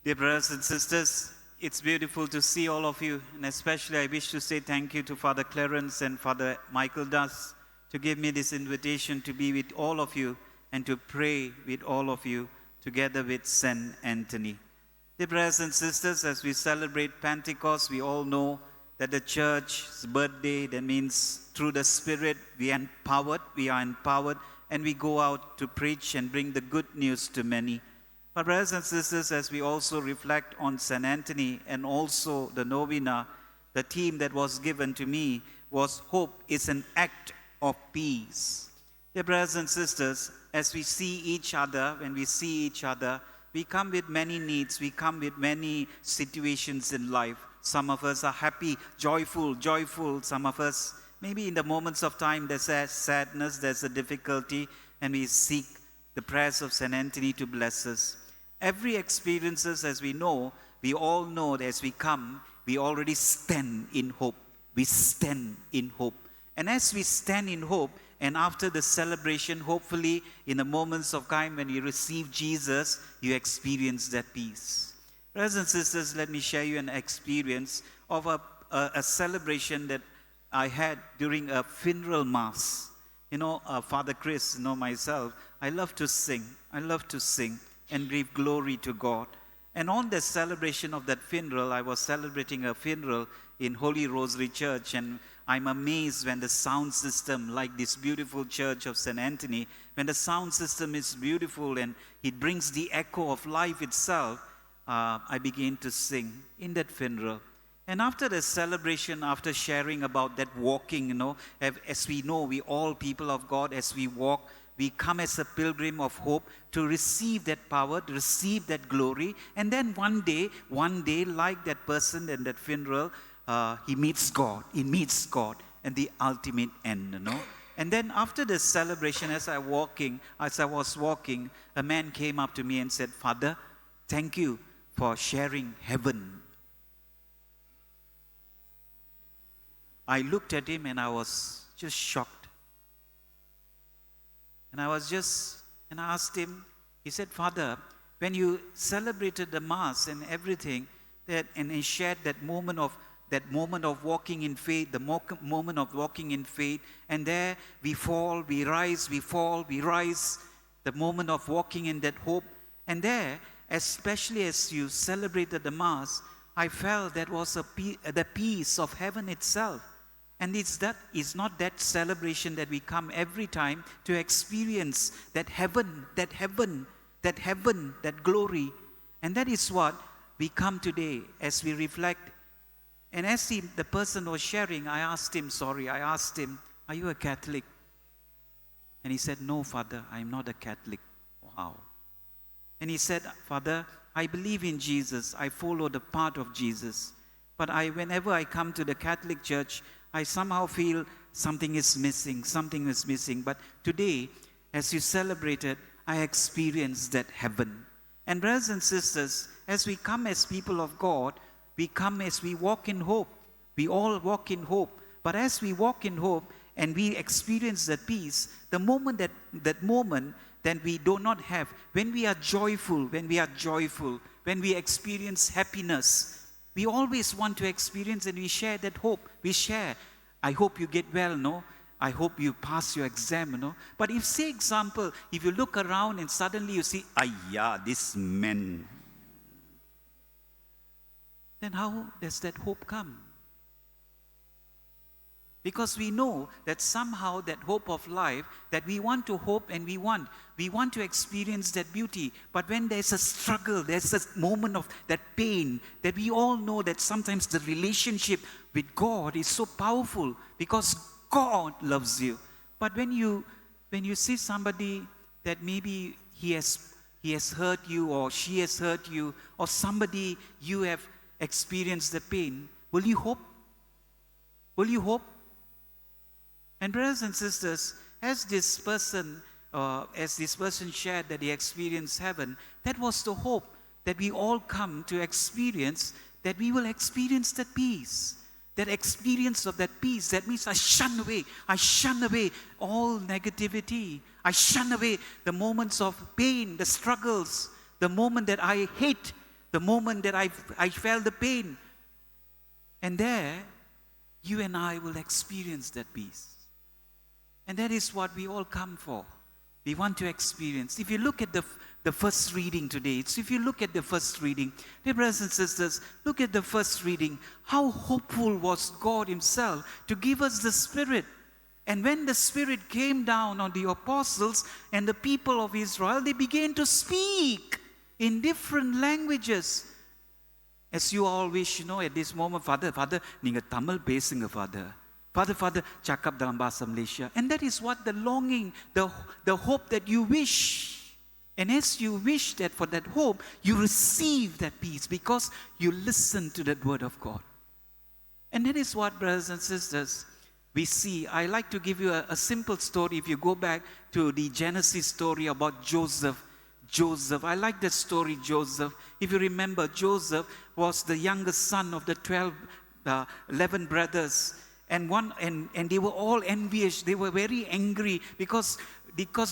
Dear brothers and sisters, it's beautiful to see all of you, and especially I wish to say thank you to Father Clarence and Father Michael Das to give me this invitation to be with all of you and to pray with all of you together with St. Anthony. Dear brothers and sisters, as we celebrate Pentecost, we all know that the church's birthday, that means through the Spirit we are empowered, and we go out to preach and bring the good news to many. But brothers and sisters, as we also reflect on St. Anthony and also the novena, the theme that was given to me was Hope is an Act of Peace. Dear brothers and sisters, as we see each other, when we see each other, we come with many needs, we come with many situations in life. Some of us are happy, joyful. Some of us, maybe in the moments of time, there's a sadness, there's a difficulty, and we seek the prayers of St. Anthony to bless us. Every experiences, as we know, we all know that as we come, we already stand in hope. We stand in hope. And as we stand in hope, and after the celebration, hopefully in the moments of time when you receive Jesus, you experience that peace. Brothers and sisters, let me share you an experience of a celebration that I had during a funeral mass. Father Chris, myself, I love to sing and give glory to God. And on the celebration of that funeral, I was celebrating a funeral in Holy Rosary Church, and I'm amazed when the sound system, like this beautiful church of St. Anthony, when the sound system is beautiful and it brings the echo of life itself, I began to sing in that funeral. And after the celebration, after sharing about that walking, as we know, we all people of God, as we walk, we come as a pilgrim of hope to receive that power, to receive that glory. And then one day, like that person in that funeral, he meets God. He meets God and the ultimate end, And then after the celebration, as I was walking, a man came up to me and said, "Father, thank you for sharing heaven." I looked at him and I was just shocked. And I asked him, he said, "Father, when you celebrated the Mass and everything, and he shared that moment of walking in faith, and there we fall, we rise, we fall, we rise, the moment of walking in that hope, and there, especially as you celebrated the Mass, I felt that was the peace of heaven itself." And it's not that celebration that we come every time to experience that heaven, that glory. And that is what we come today as we reflect. And as the person was sharing, I asked him, "Are you a Catholic?" And he said, "No, Father, I'm not a Catholic." Wow. And he said, "Father, I believe in Jesus. I follow the path of Jesus. But whenever I come to the Catholic Church, I somehow feel something is missing. But today, as you celebrated, I experienced that heaven." And brothers and sisters, as we come as people of God, we come as we walk in hope. We all walk in hope. But as we walk in hope and we experience that peace, the moment that we do not have, when we are joyful, when we experience happiness, we always want to experience, and we share that hope. We share, "I hope you get well, I hope you pass your exam, But if, say example, if you look around and suddenly you see, this man, then how does that hope come? Because we know that somehow that hope of life, that we want to hope and we want to experience that beauty. But when there's a struggle, there's a moment of that pain, that we all know that sometimes the relationship with God is so powerful because God loves you. But when you see somebody that maybe he has hurt you or she has hurt you, or somebody you have experienced the pain, will you hope? Will you hope? And brothers and sisters, as this person shared that he experienced heaven, that was the hope that we all come to experience, that we will experience that peace. That experience of that peace, that means I shun away all negativity. I shun away the moments of pain, the struggles, the moment that I hate the moment that I felt the pain. And there, you and I will experience that peace. And that is what we all come for. We want to experience. If you look at the first reading today, if you look at the first reading, dear brothers and sisters, look at the first reading. How hopeful was God Himself to give us the Spirit. And when the Spirit came down on the apostles and the people of Israel, they began to speak in different languages. As you all wish, at this moment, Father, நீங்க தமிழ் பேசுங்க, Father. Father, cakap dalam bahasa Malaysia. And that is what the longing, the hope that you wish. And as you wish that for that hope, you receive that peace because you listen to that word of God. And that is what, brothers and sisters, we see. I like to give you a simple story. If you go back to the Genesis story about Joseph, I like that story, Joseph. If you remember, Joseph was the youngest son of the 11 brothers. And they were all envious. They were very angry because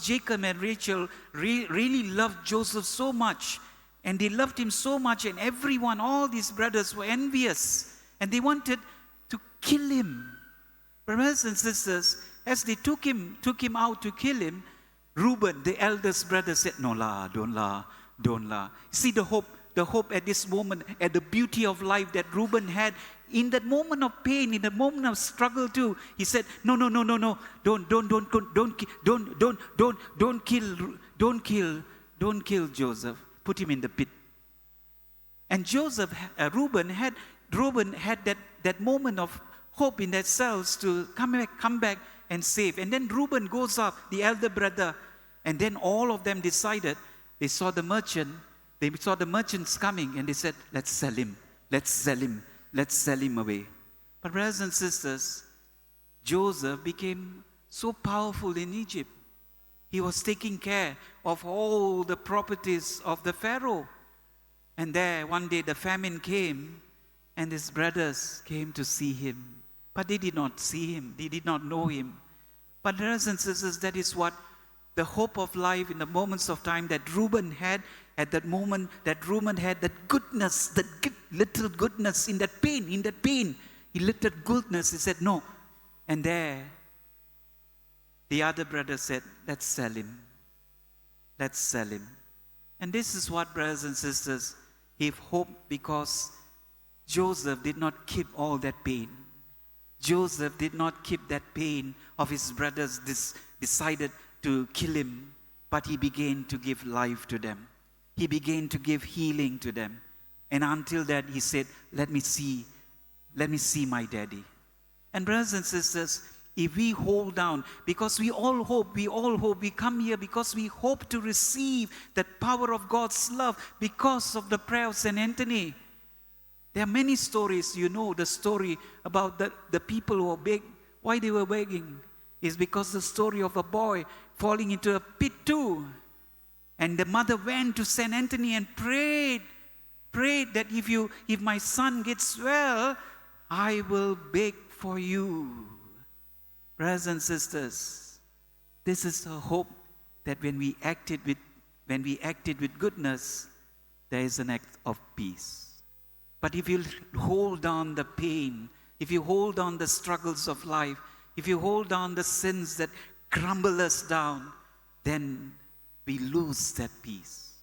Jacob and Rachel really loved Joseph so much. And they loved him so much. And everyone, all these brothers were envious. And they wanted to kill him. Brothers and sisters, as they took him out to kill him, Reuben, the eldest brother, said, "No la, don't la." See the hope at this moment, at the beauty of life that Reuben had. In that moment of pain, in the moment of struggle too, he said, "No, don't kill Joseph. Put him in the pit." And Reuben had that moment of hope in themselves to come back and save. And then Reuben goes up, the elder brother, and then all of them decided. They saw the merchants coming, and they said, let's sell him away. But brothers and sisters, Joseph became so powerful in Egypt. He was taking care of all the properties of the Pharaoh. And there, one day, the famine came, and his brothers came to see him. But they did not see him. They did not know him. But brothers and sisters, that is what the hope of life in the moments of time that Reuben had. At that moment, that Reuben had that goodness, that little goodness in that pain, he little goodness. He said, "No." And there, the other brother said, let's sell him. And this is what, brothers and sisters, he hoped, because Joseph did not keep all that pain. Joseph did not keep that pain of his brothers decided to kill him, but he began to give life to them. He began to give healing to them. And until that, he said, let me see my daddy. And brothers and sisters, if we hold down, because we all hope, we come here because we hope to receive that power of God's love because of the prayer of St. Anthony. There are many stories. You know the story about the people who were begging. Why they were begging is because the story of a boy falling into a pit too. And the mother went to St. Anthony and prayed that if my son gets well, I will beg for you. Brothers and sisters, this is a hope that when we acted with goodness, there is an act of peace. But if you hold on the pain, if you hold on the struggles of life, if you hold on the sins that crumble us down, then we lose that peace.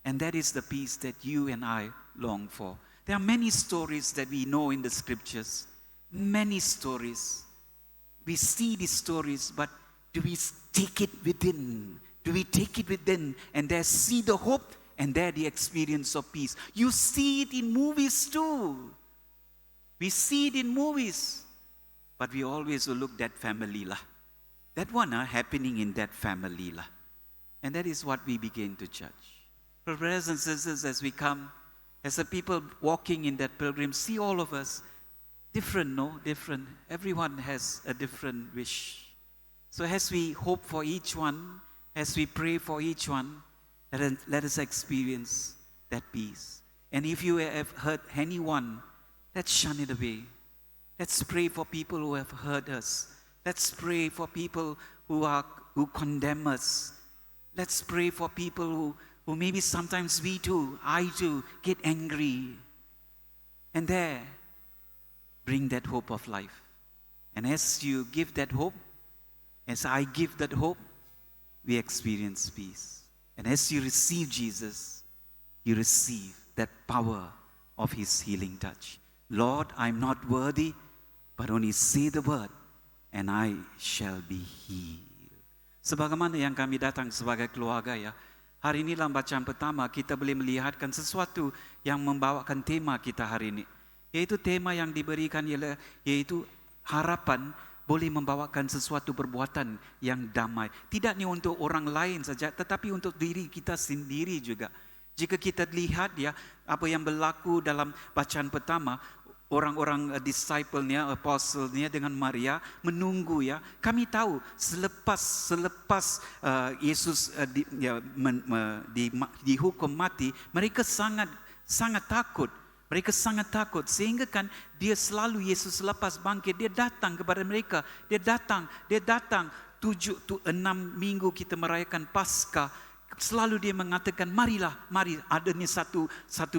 And that is the peace that you and I long for. There are many stories that we know in the scriptures. Many stories. We see these stories, but do we take it within? Do we take it within and there see the hope and there the experience of peace? You see it in movies too. We see it in movies. But we always will look that family lah. That one happening in that family lah. And that is what we begin to judge. Brothers and sisters, as we come, as the people walking in that pilgrim, see all of us, different. Everyone has a different wish. So as we hope for each one, as we pray for each one, let us experience that peace. And if you have hurt anyone, let's shun it away. Let's pray for people who have hurt us. Let's pray for people who condemn us. Let's pray for people Or maybe sometimes we too, I too, get angry. And there, bring that hope of life. And as you give that hope, as I give that hope, we experience peace. And as you receive Jesus, you receive that power of His healing touch. Lord, I'm not worthy, but only say the word, and I shall be healed. Sebagaimana yang kami datang sebagai keluarga ya, hari ini dalam bacaan pertama kita boleh melihatkan sesuatu yang membawakan tema kita hari ini. Yaitu tema yang diberikan ialah, yaitu harapan boleh membawakan sesuatu perbuatan yang damai. Tidak hanya untuk orang lain saja, tetapi untuk diri kita sendiri juga. Jika kita lihat ya, apa yang berlaku dalam bacaan pertama, orang-orang disciple-nya, apostle-nya dengan Maria menunggu ya. Kami tahu selepas Yesus dihukum mati, mereka sangat takut. Mereka sangat takut sehingga kan dia selalu Yesus selepas bangkit dia datang kepada mereka. Dia datang 6 minggu kita merayakan Paskah. Selalu dia mengatakan, mari. Adanya satu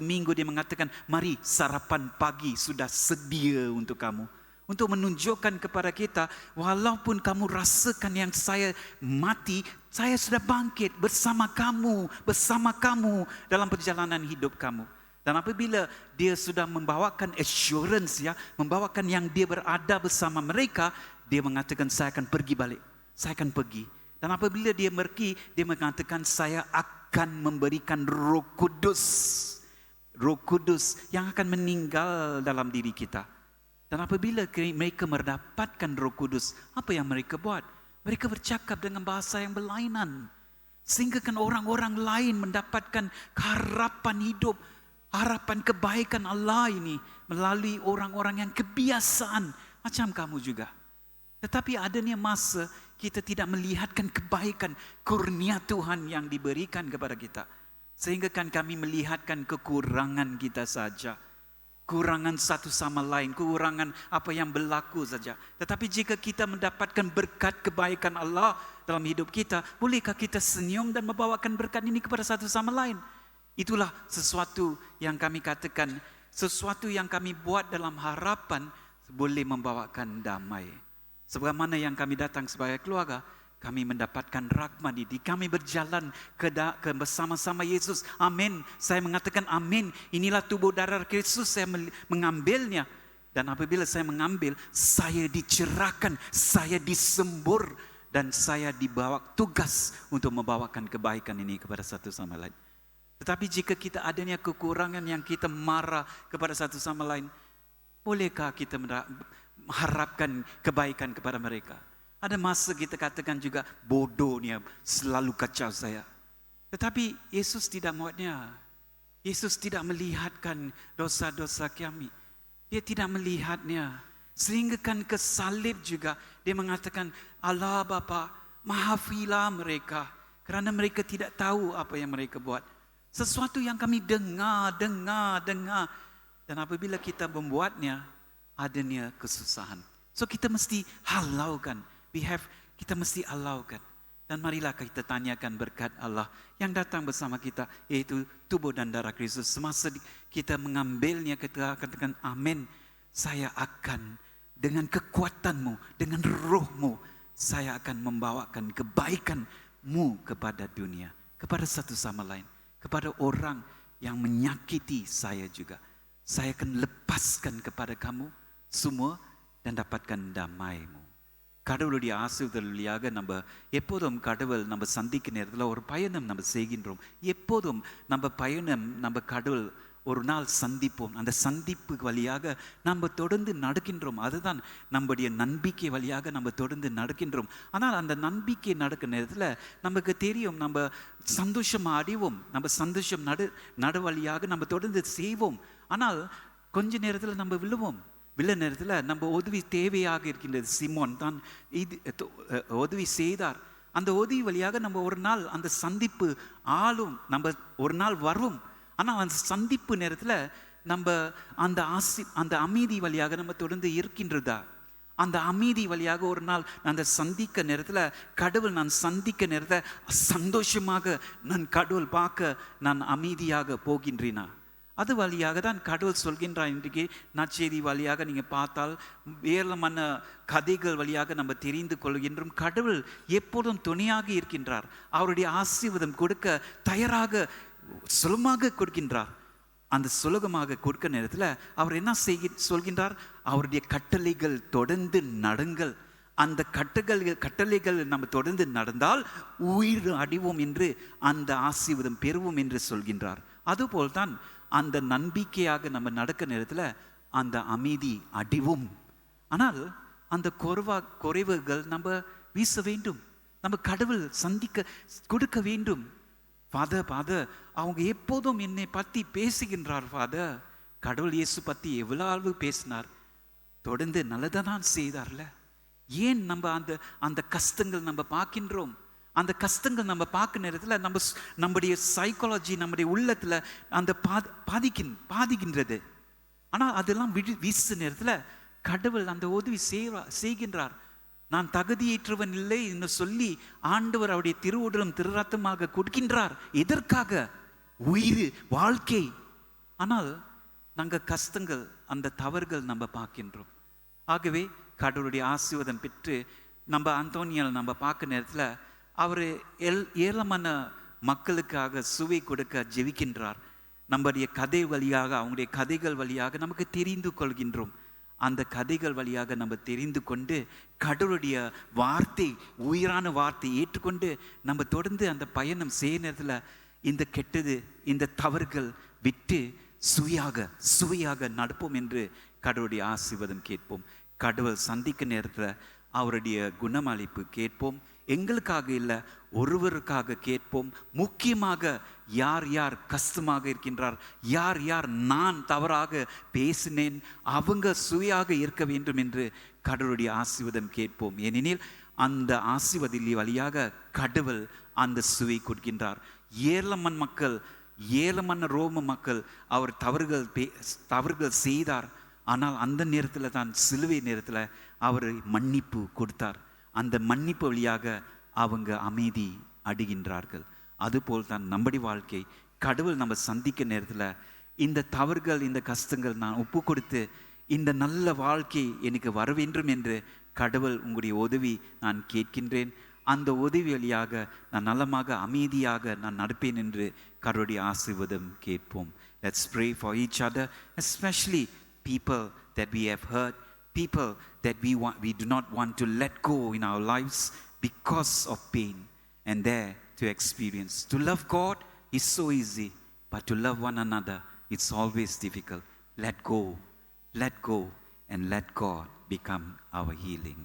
minggu dia mengatakan, mari sarapan pagi sudah sedia untuk kamu. Untuk menunjukkan kepada kita, walaupun kamu rasakan yang saya mati, saya sudah bangkit bersama kamu dalam perjalanan hidup kamu. Dan apabila dia sudah membawakan assurance ya, membawakan yang dia berada bersama mereka, dia mengatakan saya akan pergi balik. Saya akan pergi. Dan apabila dia pergi, dia mengatakan saya akan memberikan Roh Kudus. Roh Kudus yang akan meninggal dalam diri kita. Dan apabila mereka mendapatkan Roh Kudus, apa yang mereka buat? Mereka bercakap dengan bahasa yang berlainan. Sehingga kan orang-orang lain mendapatkan harapan hidup, harapan kebaikan Allah ini melalui orang-orang yang kebiasaan macam kamu juga. Tetapi adanya masa kita tidak melihatkan kebaikan kurnia Tuhan yang diberikan kepada kita. Sehingga kan kami melihatkan kekurangan kita saja. Kurangan satu sama lain, kekurangan apa yang berlaku saja. Tetapi jika kita mendapatkan berkat kebaikan Allah dalam hidup kita, bolehkah kita senyum dan membawakan berkat ini kepada satu sama lain? Itulah sesuatu yang kami katakan, sesuatu yang kami buat dalam harapan boleh membawakan damai. Sebagaimana yang kami datang sebagai keluarga, kami mendapatkan rahmat ini. Kami berjalan ke bersama-sama Yesus. Amin. Saya mengatakan amin. Inilah tubuh darah Kristus, saya mengambilnya. Dan apabila saya mengambil, saya dicerahkan, saya disembur. Dan saya dibawa tugas untuk membawakan kebaikan ini kepada satu sama lain. Tetapi jika kita adanya kekurangan yang kita marah kepada satu sama lain, bolehkah kita mengharapkan kebaikan kepada mereka? Ada masa kita katakan juga, bodohnya selalu kacau saya. Tetapi Yesus tidak muatnya. Yesus tidak melihatkan dosa-dosa kami. Dia tidak melihatnya. Sehingga kan ke salib juga, dia mengatakan, Allah Bapa, maafilah mereka. Kerana mereka tidak tahu apa yang mereka buat. Sesuatu yang kami dengar. Dan apabila kita membuatnya, adanya kesusahan. So kita mesti halaukan. Kita mesti halaukan. Dan marilah kita tanyakan berkat Allah yang datang bersama kita, yaitu tubuh dan darah Kristus. Semasa kita mengambilnya, kita katakan amin. Saya akan dengan kekuatanmu, dengan rohmu, saya akan membawakan kebaikanmu kepada dunia, kepada satu sama lain, kepada orang yang menyakiti saya juga. Saya akan lepaskan kepada kamu semua dan dapatkan damaimu. கடவுளுடைய ஆசீர்வாதமாக நம்ம எப்போதும் கடவுள் நம்ம சந்திக்க நேரத்தில் ஒரு பயணம் நம்ம செய்கின்றோம். எப்போதும் நம்ம பயணம் நம்ம கடவுள் ஒரு நாள் சந்திப்போம். அந்த சந்திப்பு வழியாக நம்ம தொடர்ந்து நடக்கின்றோம். அதுதான் நம்முடைய நம்பிக்கை வழியாக நம்ம தொடர்ந்து நடக்கின்றோம். ஆனால் அந்த நம்பிக்கை நடக்கிற நேரத்தில் நமக்கு தெரியும் நம்ம சந்தோஷம் அடைவோம். நம்ம சந்தோஷம் நடு வழியாக நம்ம தொடர்ந்து செய்வோம். ஆனால் கொஞ்ச நேரத்தில் நம்ம விழுவோம். விழ நேரத்தில் நம்ம உதவி தேவையாக இருக்கின்றது. சிமோன் தான் உதவி செய்தார். அந்த உதவி வழியாக நம்ம ஒரு நாள் அந்த சந்திப்பு ஆளும், நம்ம ஒரு நாள் வரும். ஆனால் அந்த சந்திப்பு நேரத்தில் நம்ம அந்த அமைதி வழியாக நம்ம தொடர்ந்து இருக்கின்றதா? அந்த அமைதி வழியாக ஒரு நாள் நான் சந்திக்க நேரத்தில் கடவுள் நான் சந்திக்க நேரத்தில் சந்தோஷமாக நான் கடவுள் பார்க்க நான் அமைதியாக போகின்றேனா? அது வழியாக தான் கடவுள் சொல்கின்றார். இன்றைக்கு நற்செய்தி வழியாக நீங்கள் பார்த்தால் ஏராளமான கதைகள் வழியாக நம்ம தெரிந்து கொள்கின்றோம். கடவுள் எப்போதும் துணையாக இருக்கின்றார். அவருடைய ஆசீர்வாதம் கொடுக்க தயாராக சுலமாக கொடுக்கின்றார். அந்த சுலகமாக கொடுக்க நேரத்தில் அவர் என்ன சொல்கின்றார்? அவருடைய கட்டளைகள் தொடர்ந்து நடங்கள். அந்த கட்டளைகள் நம்ம தொடர்ந்து நடந்தால் உயிர் அடைவோம் என்று, அந்த ஆசீர்வாதம் பெறுவோம் என்று சொல்கின்றார். அதுபோல் தான் அந்த நம்பிக்கையாக நம்ம நடக்க நேரத்தில் அந்த அமைதி அடைவோம். ஆனால் அந்த குறைவுகள் நம்ம வீச வேண்டும். நம்ம கடவுள் சந்திக்க கொடுக்க வேண்டும். ஃபாதர் அவங்க எப்போதும் என்னை பற்றி பேசுகின்றார் ஃபாதர். கடவுள் இயேசு பற்றி எவ்வளவு பேசினார், தொடர்ந்து நல்லதான் செய்தார்ல. ஏன் நம்ம அந்த கஷ்டங்கள் நம்ம பார்க்கின்றோம்? அந்த கஷ்டங்கள் நம்ம பார்க்க நேரத்தில் நம்முடைய சைக்காலஜி, நம்முடைய உள்ளத்தில் அந்த பாதிக்கின்றது. ஆனால் அதெல்லாம் வீச நேரத்தில் கடவுள் அந்த உதவி செய்கின்றார். நான் தகுதியேற்றவன் இல்லை என்று சொல்லி ஆண்டவர் அவருடைய திருவுடலும் திருரத்தமாக கொடுக்கின்றார். எதற்காக? உயிர், வாழ்க்கை. ஆனால் நாங்கள் கஷ்டங்கள், அந்த தவறுகள் நம்ம பார்க்கின்றோம். ஆகவே கடவுளுடைய ஆசீர்வாதம் பெற்று நம்ம அந்தோனியால் நம்ம பார்க்க நேரத்தில் அவர் ஏராளமான மக்களுக்காக சுவை கொடுக்க ஜெபிக்கின்றார். நம்முடைய கதை வழியாக, அவங்களுடைய கதைகள் வழியாக நமக்கு தெரிந்து கொள்கின்றோம். அந்த கதைகள் வழியாக நம்ம தெரிந்து கொண்டு கடவுளுடைய வார்த்தை, உயிரான வார்த்தை ஏற்றுக்கொண்டு நம்ம தொடர்ந்து அந்த பயணம் செய்ய நேரத்தில் இந்த கெட்டது, இந்த தவறுகள் விட்டு சுவையாக நடப்போம் என்று கடவுளுடைய ஆசீர்வாதம் கேட்போம். கடவுள் சந்திக்க நேரத்தில் அவருடைய குணமளிப்பு கேட்போம். எங்களுக்காக இல்லை, ஒருவருக்காக கேட்போம். முக்கியமாக யார் யார் கஷ்டமாக இருக்கின்றார், யார் யார் நான் தவறாக பேசினேன், அவங்க சுவையாக இருக்க வேண்டும் என்று கடவுளுடைய ஆசீர்வாதம் கேட்போம். ஏனெனில் அந்த ஆசீர்வாதத்தின் வழியாக கடவுள் அந்த சுவை கொடுக்கின்றார். ஏராளமான மக்கள், ஏராளமான ரோம மக்கள் அவர் தவறுகள் செய்தார். ஆனால் அந்த நேரத்தில் தான், சிலுவை நேரத்தில் அவர் மன்னிப்பு கொடுத்தார். அந்த மன்னிப்பு வழியாக அவங்க அமைதி அடைகின்றார்கள். அதுபோல் தான் நம்முடைய வாழ்க்கை. கடவுள் நம்ம சந்திக்க நேரத்தில் இந்த தவறுகள், இந்த கஷ்டங்கள் நான் ஒப்பு கொடுத்து இந்த நல்ல வாழ்க்கை எனக்கு வர வேண்டும் என்று கடவுள் உங்களுடைய உதவி நான் கேட்கின்றேன். அந்த உதவி வழியாக நான் நலமாக அமைதியாக நான் நடப்பேன் என்று கடவுளுடைய ஆசீர்வாதம் கேட்போம். Let's pray for each other, especially people that we have hurt, people that we do not want to let go in our lives because of pain, and there to experience. To love God is so easy, but to love one another, it's always difficult. Let go, and let God become our healing.